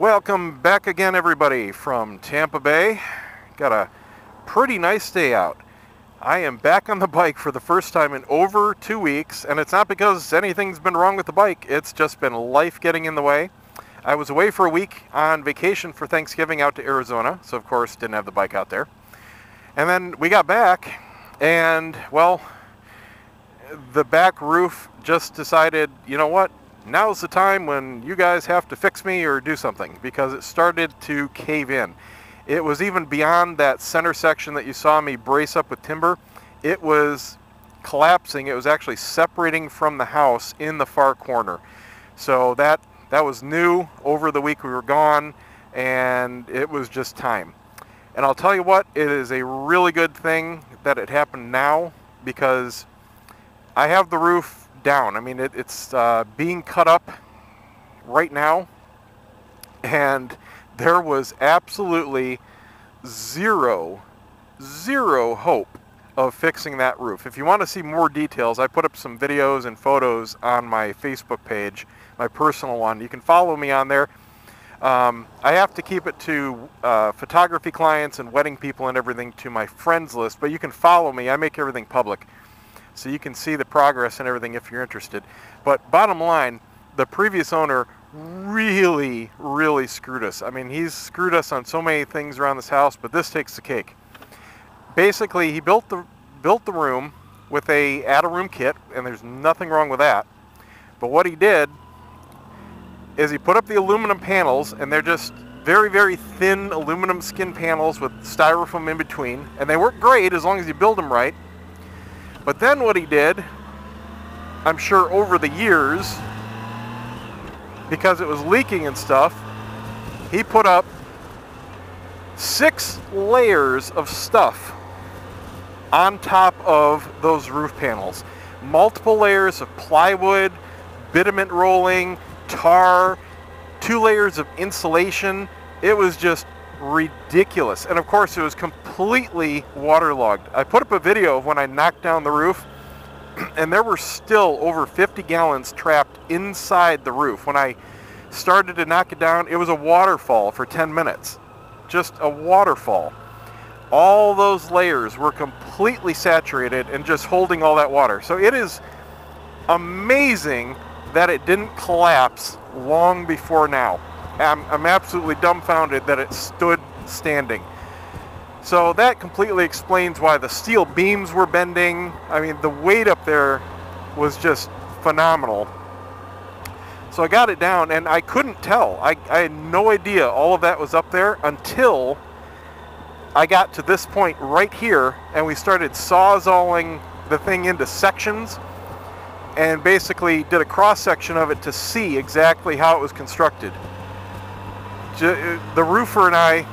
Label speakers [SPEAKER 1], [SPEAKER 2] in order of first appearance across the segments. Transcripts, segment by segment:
[SPEAKER 1] Welcome back again, everybody, from Tampa Bay. Got a pretty nice day out. I am back on the bike for the first time in over 2 weeks, and it's not because anything's been wrong with the bike. It's just been life getting in the way. I was away for a week on vacation for Thanksgiving out to Arizona, so of course didn't have the bike out there. And then we got back, and well, the back roof just decided, you know what? Now's the time when you guys have to fix me or do something, because it started to cave in. It was even beyond that center section that you saw me brace up with timber. It was collapsing. It was actually separating from the house in the far corner. So that was new over the week we were gone, and it was just time. And I'll tell you what, it is a really good thing that it happened now, because I have the roof down. I mean, it's being cut up right now, and there was absolutely zero hope of fixing that roof. If you want to see more details, I put up some videos and photos on my Facebook page, my personal one. You can follow me on there. I have to keep it to photography clients and wedding people and everything to my friends list, but you can follow me. I make everything public, so you can see the progress and everything if you're interested. But bottom line, the previous owner really screwed us. I mean, he's screwed us on so many things around this house, but this takes the cake. Basically, he built the room with a add-a-room kit, and there's nothing wrong with that. But what he did is he put up the aluminum panels, and they're just very thin aluminum skin panels with styrofoam in between, and they work great as long as you build them right. But then what he did, I'm sure over the years, because it was leaking and stuff, he put up 6 layers of stuff on top of those roof panels. Multiple layers of plywood, bitumen rolling, tar, 2 layers of insulation. It was just ridiculous. And of course it was completely waterlogged. I put up a video of when I knocked down the roof, and there were still over 50 gallons trapped inside the roof. When I started to knock it down, it was a waterfall for 10 minutes. Just a waterfall. All those layers were completely saturated and just holding all that water. So it is amazing that it didn't collapse long before now. I'm absolutely dumbfounded that it stood standing. So that completely explains why the steel beams were bending. I mean, the weight up there was just phenomenal. So I got it down, and I couldn't tell. I had no idea all of that was up there until I got to this point right here, and we started sawzalling the thing into sections, and basically did a cross section of it to see exactly how it was constructed. The roofer and I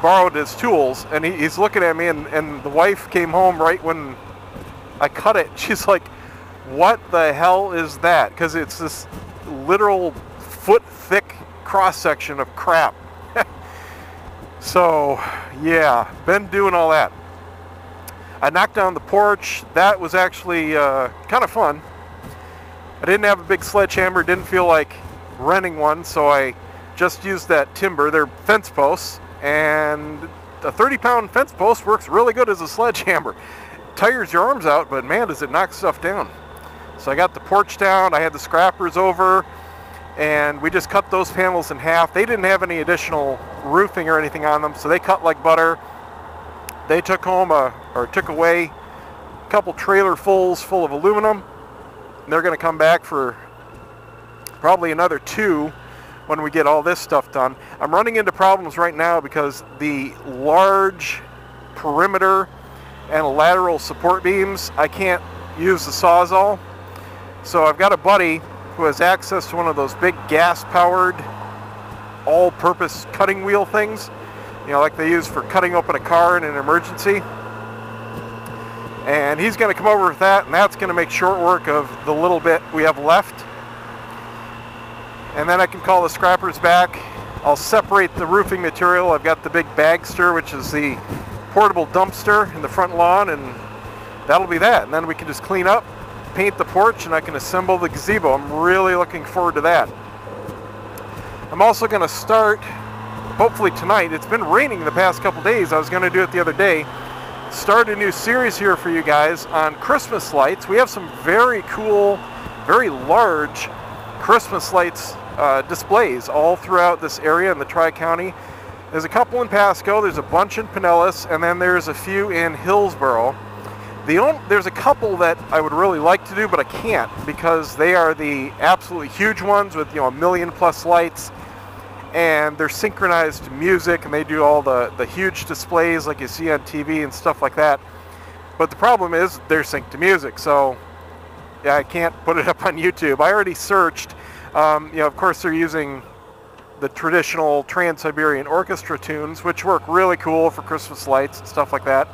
[SPEAKER 1] borrowed his tools, and he's looking at me, and the wife came home right when I cut it. She's like, what the hell is that? Because it's this literal foot-thick cross-section of crap. So, yeah, been doing all that. I knocked down the porch. That was actually kind of fun. I didn't have a big sledgehammer, didn't feel like renting one, so I just used that timber. They're fence posts, and a 30-pound fence post works really good as a sledgehammer. Tires your arms out, but man, does it knock stuff down. So I got the porch down, I had the scrappers over, and we just cut those panels in half. They didn't have any additional roofing or anything on them, so they cut like butter. They took away a couple trailer fulls full of aluminum. And they're going to come back for probably another 2 when we get all this stuff done. I'm running into problems right now because the large perimeter and lateral support beams, I can't use the Sawzall. So I've got a buddy who has access to one of those big gas-powered all-purpose cutting wheel things, you know, like they use for cutting open a car in an emergency. And he's going to come over with that, and that's going to make short work of the little bit we have left. And then I can call the scrappers back. I'll separate the roofing material. I've got the big bagster, which is the portable dumpster in the front lawn, and that'll be that. And then we can just clean up, paint the porch, and I can assemble the gazebo. I'm really looking forward to that. I'm also going to start, hopefully tonight, it's been raining the past couple days, I was going to do it the other day, start a new series here for you guys on Christmas lights. We have some very cool, very large Christmas lights displays all throughout this area in the Tri-County. There's a couple in Pasco, there's a bunch in Pinellas, and then there's a few in Hillsboro. There's a couple that I would really like to do, but I can't because they are the absolutely huge ones with, a million plus lights, and they're synchronized to music, and they do all the huge displays like you see on TV and stuff like that. But the problem is they're synced to music, so yeah, I can't put it up on YouTube. I already searched. Of course they're using the traditional Trans-Siberian Orchestra tunes, which work really cool for Christmas lights and stuff like that.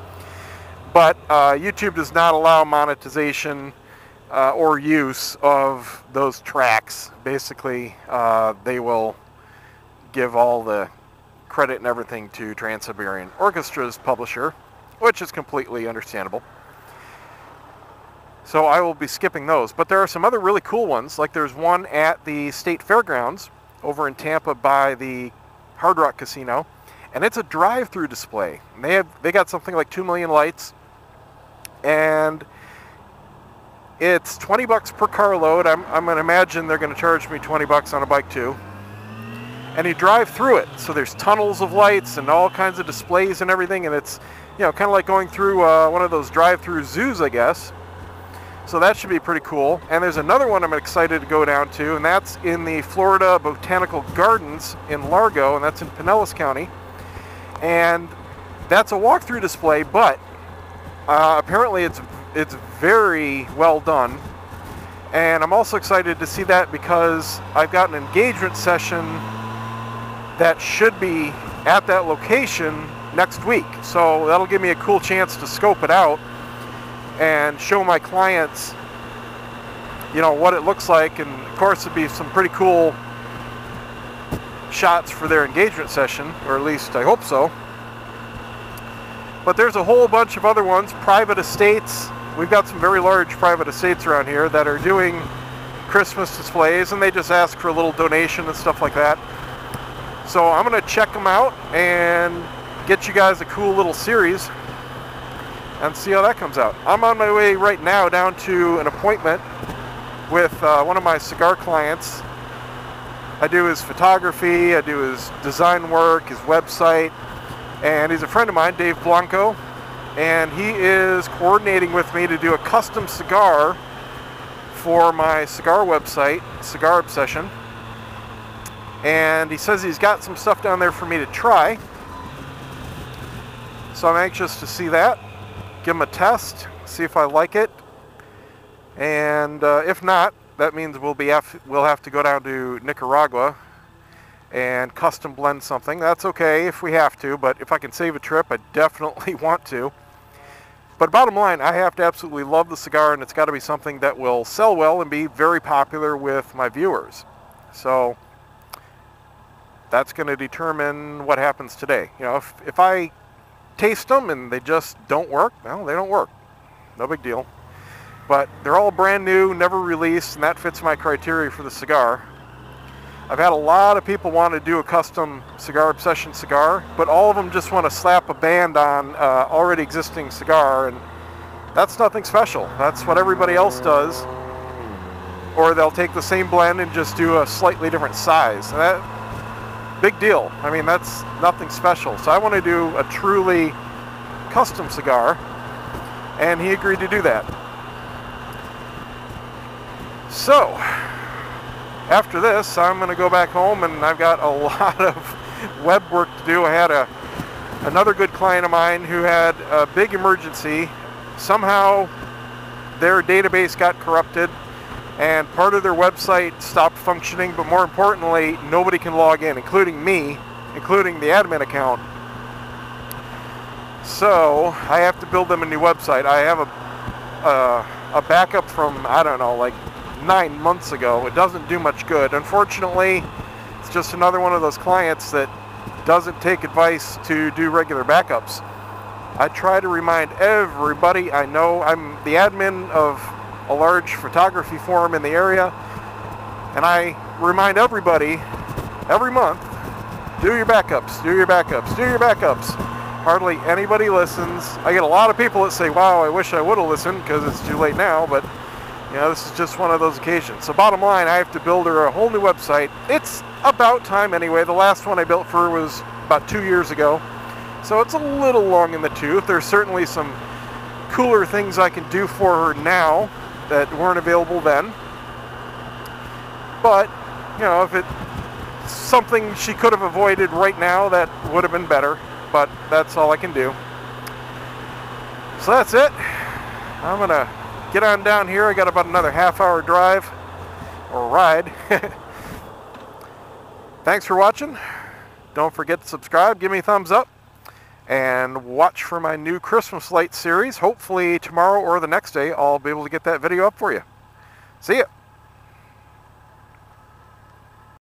[SPEAKER 1] But YouTube does not allow monetization or use of those tracks. Basically, they will give all the credit and everything to Trans-Siberian Orchestra's publisher, which is completely understandable. So I will be skipping those. But there are some other really cool ones, like there's one at the State Fairgrounds over in Tampa by the Hard Rock Casino, and it's a drive-through display. And they got something like 2 million lights, and it's $20 per car load. I'm going to imagine they're going to charge me $20 on a bike too. And you drive through it, so there's tunnels of lights and all kinds of displays and everything, and it's kind of like going through one of those drive-through zoos, I guess. So that should be pretty cool. And there's another one I'm excited to go down to, and that's in the Florida Botanical Gardens in Largo, and that's in Pinellas County. And that's a walkthrough display, but apparently it's very well done. And I'm also excited to see that because I've got an engagement session that should be at that location next week. So that'll give me a cool chance to scope it out and show my clients, what it looks like. And of course it'd be some pretty cool shots for their engagement session, or at least I hope so. But there's a whole bunch of other ones, private estates. We've got some very large private estates around here that are doing Christmas displays, and they just ask for a little donation and stuff like that. So I'm going to check them out and get you guys a cool little series and see how that comes out. I'm on my way right now down to an appointment with one of my cigar clients. I do his photography, I do his design work, his website, and he's a friend of mine, Dave Blanco, and he is coordinating with me to do a custom cigar for my cigar website, TwoWheelObsession. And he says he's got some stuff down there for me to try. So I'm anxious to see that, give him a test, see if I like it. And if not, that means we'll have to go down to Nicaragua and custom blend something. That's okay if we have to, but if I can save a trip, I definitely want to. But bottom line, I have to absolutely love the cigar, and it's got to be something that will sell well and be very popular with my viewers. So that's going to determine what happens today. If I taste them and they just don't work, well, they don't work. No big deal. But they're all brand new, never released, and that fits my criteria for the cigar. I've had a lot of people want to do a custom TwoWheelObsession cigar, but all of them just want to slap a band on already existing cigar, and that's nothing special. That's what everybody else does. Or they'll take the same blend and just do a slightly different size. And that, big deal. I mean, that's nothing special. So I want to do a truly custom cigar, and he agreed to do that. So after this, I'm going to go back home, and I've got a lot of web work to do. I had another good client of mine who had a big emergency. Somehow their database got corrupted, and part of their website stopped functioning, but more importantly, nobody can log in, including me, including the admin account. So I have to build them a new website. I have a backup from, I don't know, like 9 months ago. It doesn't do much good. Unfortunately, it's just another one of those clients that doesn't take advice to do regular backups. I try to remind everybody I know. I'm the admin of a large photography forum in the area, and I remind everybody every month, do your backups, do your backups, do your backups. Hardly anybody listens. I get a lot of people that say, wow, I wish I would have listened because it's too late now, but you know, this is just one of those occasions. So bottom line, I have to build her a whole new website. It's about time anyway. The last one I built for her was about 2 years ago. So it's a little long in the tooth. There's certainly some cooler things I can do for her now that weren't available then. But, you know, if it's something she could have avoided right now, that would have been better. But that's all I can do. So that's it. I'm going to get on down here. I got about another half-hour drive or ride. Thanks for watching. Don't forget to subscribe, give me a thumbs up, and watch for my new Christmas light series. Hopefully tomorrow or the next day I'll be able to get that video up for you. See ya.